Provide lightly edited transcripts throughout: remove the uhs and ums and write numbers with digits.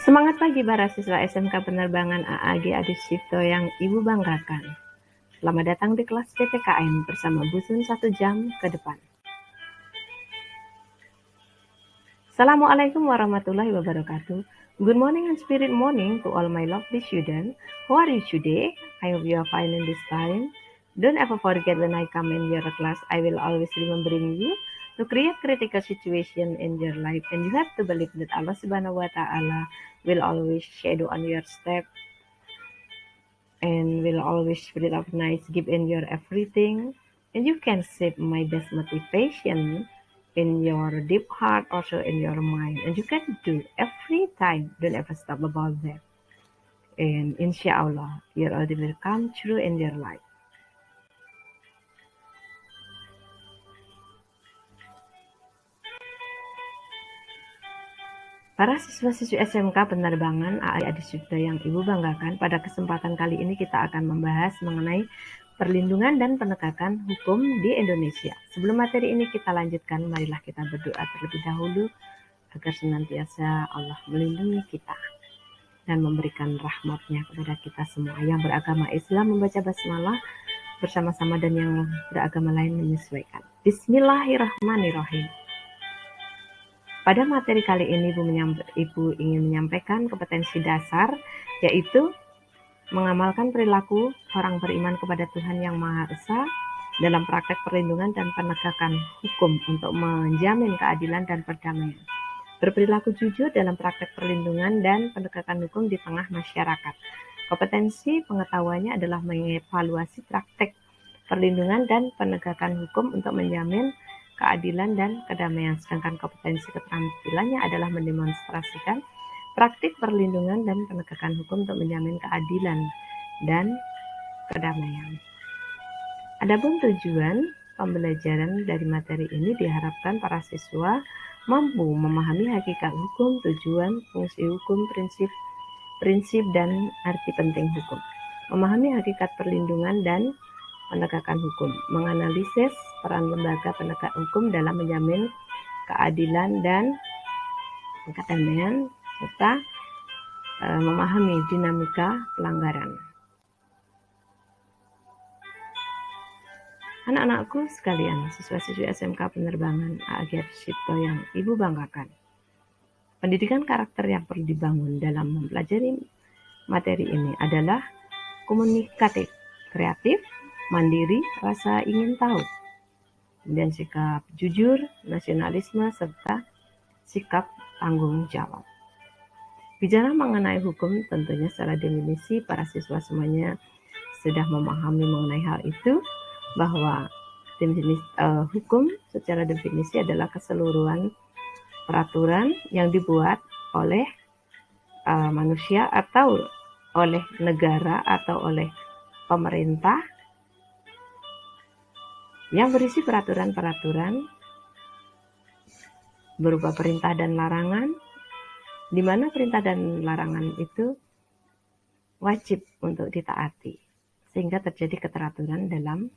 Semangat pagi para siswa SMK Penerbangan AAG Adi Sucipto yang Ibu banggakan. Selamat datang di kelas PPKN bersama Bu Sun 1 jam ke depan. Assalamualaikum warahmatullahi wabarakatuh. Good morning and spirit morning to all my lovely students. How are you today? I hope you are fine in this time. Don't ever forget when I come in your class, I will always remembering you to create critical situation in your life, and you have to believe that Allah Subhanahu wa Ta'ala will always shadow on your step and will always spirit of nice give in your everything, and you can save my best motivation in your deep heart, also in your mind, and you can do every time. Don't ever stop about that, and inshallah your order will come true in your life. Para siswa-siswi SMK Penerbangan AAG Adi Sucipto yang Ibu banggakan, pada kesempatan kali ini kita akan membahas mengenai perlindungan dan penegakan hukum di Indonesia. Sebelum materi ini kita lanjutkan, marilah kita berdoa terlebih dahulu agar senantiasa Allah melindungi kita dan memberikan rahmat-Nya kepada kita semua. Yang beragama Islam membaca basmalah bersama-sama dan yang beragama lain menyesuaikan. Bismillahirrahmanirrahim. Pada materi kali ini Ibu ingin menyampaikan kompetensi dasar, yaitu mengamalkan perilaku orang beriman kepada Tuhan Yang Maha Esa dalam praktek perlindungan dan penegakan hukum untuk menjamin keadilan dan perdamaian. Berperilaku jujur dalam praktek perlindungan dan penegakan hukum di tengah masyarakat. Kompetensi pengetahuannya adalah mengevaluasi praktek perlindungan dan penegakan hukum untuk menjamin keadilan dan kedamaian, sedangkan kompetensi keterampilannya adalah mendemonstrasikan praktik perlindungan dan penegakan hukum untuk menjamin keadilan dan kedamaian. Adapun tujuan pembelajaran dari materi ini diharapkan para siswa mampu memahami hakikat hukum, tujuan, fungsi hukum, prinsip dan arti penting hukum, memahami hakikat perlindungan dan penegakan hukum, menganalisis peran lembaga penegak hukum dalam menjamin keadilan dan kedamaian, serta memahami dinamika pelanggaran. Anak-anakku sekalian, siswa-siswi SMK Penerbangan AAG Adi Sucipto yang Ibu banggakan, pendidikan karakter yang perlu dibangun dalam mempelajari materi ini adalah komunikatif, kreatif, mandiri, rasa ingin tahu, dan sikap jujur, nasionalisme, serta sikap tanggung jawab. Bicara mengenai hukum, tentunya secara definisi para siswa semuanya sudah memahami mengenai hal itu, bahwa hukum secara definisi adalah keseluruhan peraturan yang dibuat oleh manusia atau oleh negara atau oleh pemerintah yang berisi peraturan-peraturan berupa perintah dan larangan, di mana perintah dan larangan itu wajib untuk ditaati, sehingga terjadi keteraturan dalam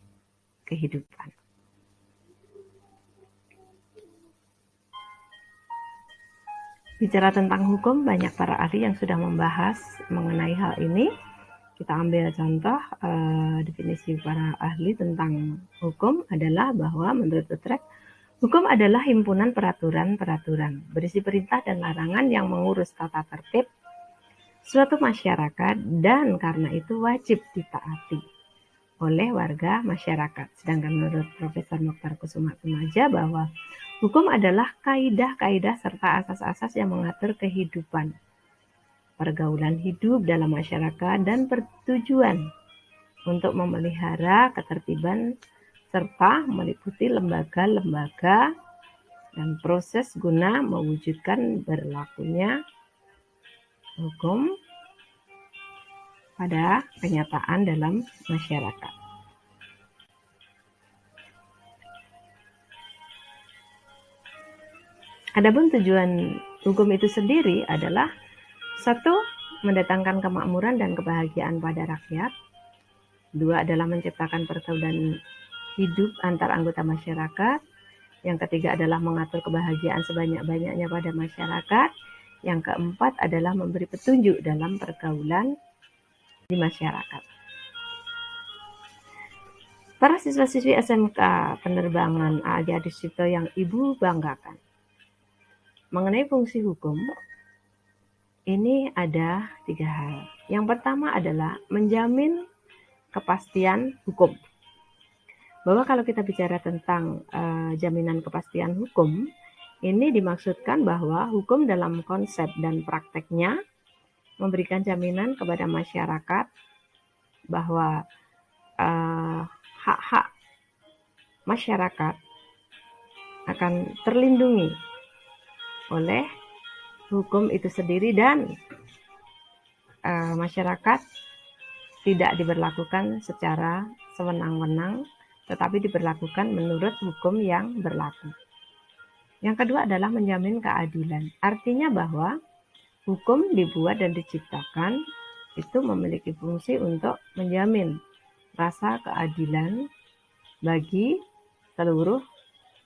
kehidupan. Bicara tentang hukum, banyak para ahli yang sudah membahas mengenai hal ini. Kita ambil contoh definisi para ahli tentang hukum adalah bahwa menurut Utrecht, hukum adalah himpunan peraturan-peraturan berisi perintah dan larangan yang mengurus tata tertib suatu masyarakat dan karena itu wajib ditaati oleh warga masyarakat. Sedangkan menurut Profesor Mokhtar Kusumaatmadja bahwa hukum adalah kaidah-kaidah serta asas-asas yang mengatur kehidupan, pergaulan hidup dalam masyarakat dan bertujuan untuk memelihara ketertiban serta meliputi lembaga-lembaga dan proses guna mewujudkan berlakunya hukum pada kenyataan dalam masyarakat. Adapun tujuan hukum itu sendiri adalah 1. Mendatangkan kemakmuran dan kebahagiaan pada rakyat. 2. Adalah menciptakan persaudaraan hidup antar anggota masyarakat. Yang ketiga adalah mengatur kebahagiaan sebanyak-banyaknya pada masyarakat. Yang keempat adalah memberi petunjuk dalam pergaulan di masyarakat. Para siswa-siswi SMK Penerbangan A.G. Adiscipto yang Ibu banggakan, mengenai fungsi hukum, ini ada 3 hal. Yang pertama adalah menjamin kepastian hukum. Bahwa kalau kita bicara tentang jaminan kepastian hukum, ini dimaksudkan bahwa hukum dalam konsep dan prakteknya memberikan jaminan kepada masyarakat bahwa hak-hak masyarakat akan terlindungi oleh hukum itu sendiri dan masyarakat tidak diberlakukan secara sewenang-wenang, tetapi diberlakukan menurut hukum yang berlaku. Yang kedua adalah menjamin keadilan. Artinya bahwa hukum dibuat dan diciptakan itu memiliki fungsi untuk menjamin rasa keadilan bagi seluruh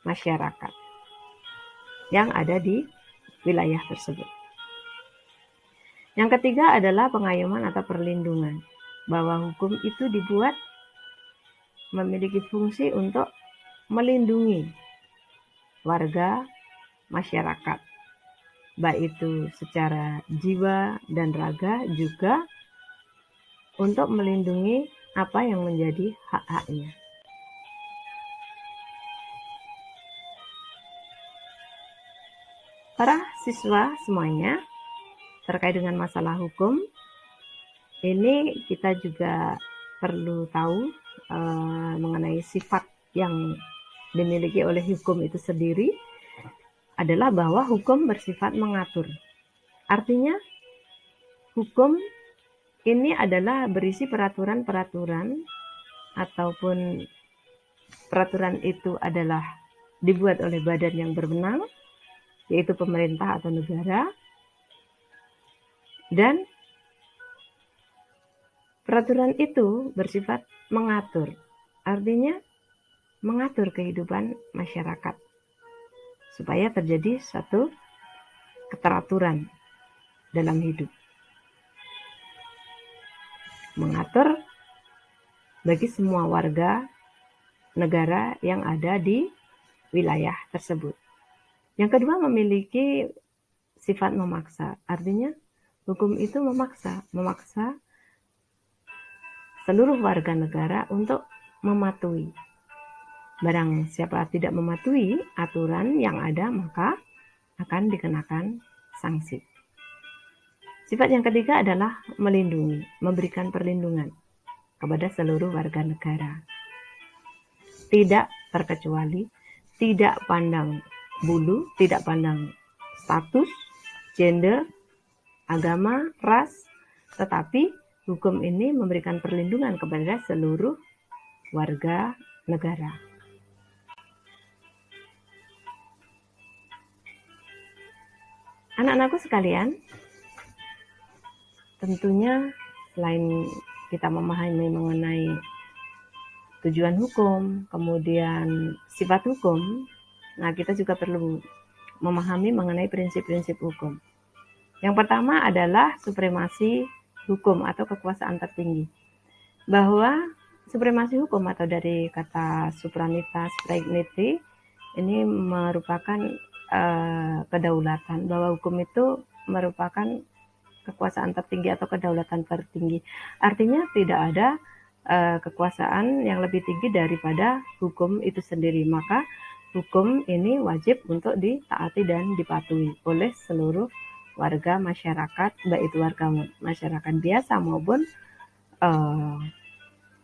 masyarakat yang ada di wilayah tersebut. Yang ketiga adalah pengayoman atau perlindungan, bahwa hukum itu dibuat memiliki fungsi untuk melindungi warga masyarakat, baik itu secara jiwa dan raga, juga untuk melindungi apa yang menjadi hak-haknya. Para siswa semuanya, terkait dengan masalah hukum, ini kita juga perlu tahu mengenai sifat yang dimiliki oleh hukum itu sendiri adalah bahwa hukum bersifat mengatur. Artinya, hukum ini adalah berisi peraturan-peraturan ataupun peraturan itu adalah dibuat oleh badan yang berwenang, yaitu pemerintah atau negara, dan peraturan itu bersifat mengatur. Artinya, mengatur kehidupan masyarakat supaya terjadi satu keteraturan dalam hidup. Mengatur bagi semua warga negara yang ada di wilayah tersebut. Yang kedua, memiliki sifat memaksa. Artinya, hukum itu memaksa seluruh warga negara untuk mematuhi. Barang siapa tidak mematuhi aturan yang ada, maka akan dikenakan sanksi. Sifat yang ketiga adalah melindungi, memberikan perlindungan kepada seluruh warga negara. Tidak terkecuali, tidak pandang bulu, tidak pandang status, gender, agama, ras, tetapi hukum ini memberikan perlindungan kepada seluruh warga negara. Anak-anakku sekalian, tentunya selain kita memahami mengenai tujuan hukum, kemudian sifat hukum, nah kita juga perlu memahami mengenai prinsip-prinsip hukum. Yang pertama adalah supremasi hukum atau kekuasaan tertinggi. Bahwa supremasi hukum atau dari kata supranitas, praegnity, ini merupakan kedaulatan, bahwa hukum itu merupakan kekuasaan tertinggi atau kedaulatan tertinggi. Artinya tidak ada kekuasaan yang lebih tinggi daripada hukum itu sendiri. Maka hukum ini wajib untuk ditaati dan dipatuhi oleh seluruh warga masyarakat, baik itu warga masyarakat biasa maupun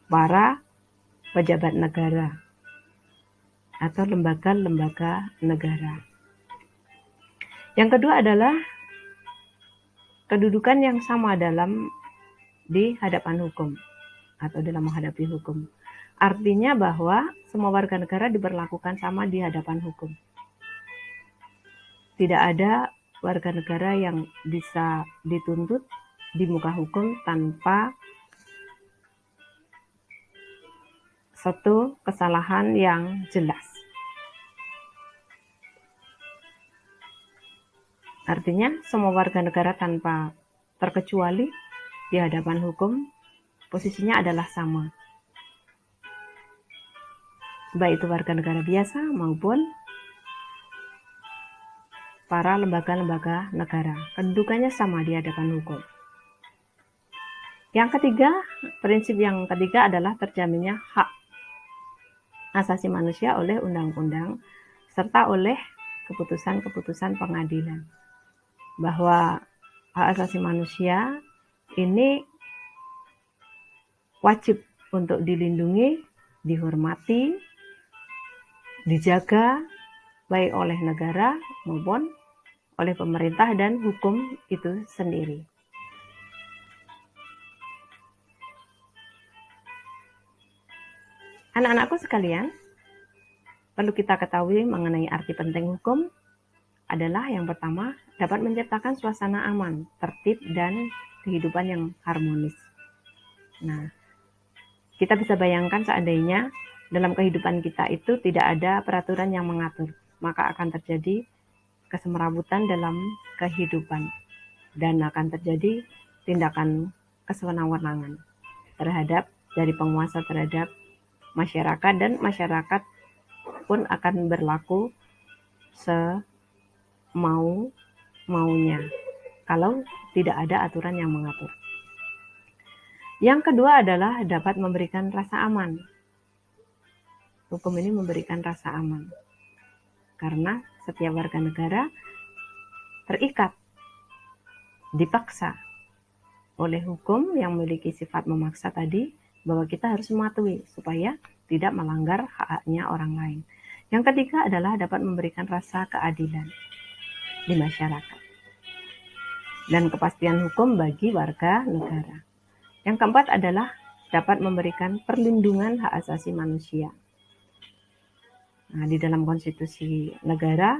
para pejabat negara atau lembaga-lembaga negara. Yang kedua adalah kedudukan yang sama di hadapan hukum atau dalam menghadapi hukum. Artinya bahwa semua warga negara diberlakukan sama di hadapan hukum. Tidak ada warga negara yang bisa dituntut di muka hukum tanpa satu kesalahan yang jelas. Artinya semua warga negara tanpa terkecuali di hadapan hukum posisinya adalah sama, baik itu warga negara biasa maupun para lembaga-lembaga negara. Kedudukannya sama di hadapan hukum. Yang ketiga, prinsip yang ketiga adalah terjaminnya hak asasi manusia oleh undang-undang serta oleh keputusan-keputusan pengadilan. Bahwa hak asasi manusia ini wajib untuk dilindungi, dihormati, dijaga baik oleh negara maupun oleh pemerintah dan hukum itu sendiri. Anak-anakku sekalian, perlu kita ketahui mengenai arti penting hukum adalah yang pertama, dapat menciptakan suasana aman, tertib, dan kehidupan yang harmonis. Nah, kita bisa bayangkan seandainya dalam kehidupan kita itu tidak ada peraturan yang mengatur, maka akan terjadi kesemerabutan dalam kehidupan dan akan terjadi tindakan kesewenang-wenangan terhadap dari penguasa terhadap masyarakat, dan masyarakat pun akan berlaku semau-maunya kalau tidak ada aturan yang mengatur. Yang kedua adalah dapat memberikan rasa aman. Hukum ini memberikan rasa aman karena setiap warga negara terikat, dipaksa oleh hukum yang memiliki sifat memaksa tadi, bahwa kita harus mematuhi supaya tidak melanggar hak-haknya orang lain. Yang ketiga adalah dapat memberikan rasa keadilan di masyarakat dan kepastian hukum bagi warga negara. Yang keempat adalah dapat memberikan perlindungan hak asasi manusia. Nah, di dalam konstitusi negara,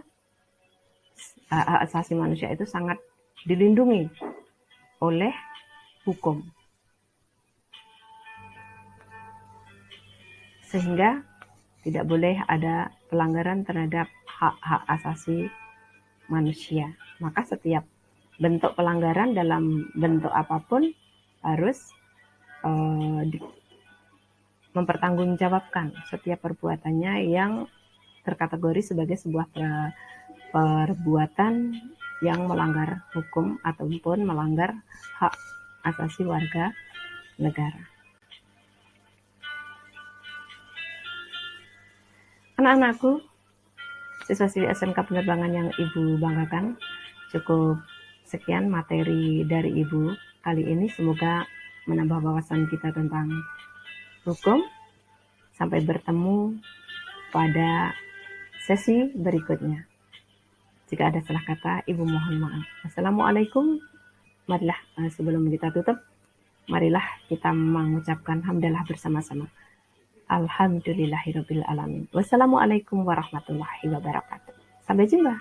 hak asasi manusia itu sangat dilindungi oleh hukum. Sehingga tidak boleh ada pelanggaran terhadap hak-hak asasi manusia. Maka setiap bentuk pelanggaran dalam bentuk apapun harus mempertanggungjawabkan setiap perbuatannya yang terkategori sebagai sebuah perbuatan yang melanggar hukum ataupun melanggar hak asasi warga negara. Anak-anakku, siswa-siswi SMK Penerbangan yang Ibu banggakan, cukup sekian materi dari Ibu kali ini. Semoga menambah wawasan kita tentang hukum. Sampai bertemu pada sesi berikutnya. Jika ada salah kata, Ibu mohon maaf. Assalamualaikum. Marilah sebelum kita tutup, marilah kita mengucapkan hamdalah bersama-sama. Alhamdulillahirabbil alamin. Wassalamualaikum warahmatullahi wabarakatuh. Sampai jumpa.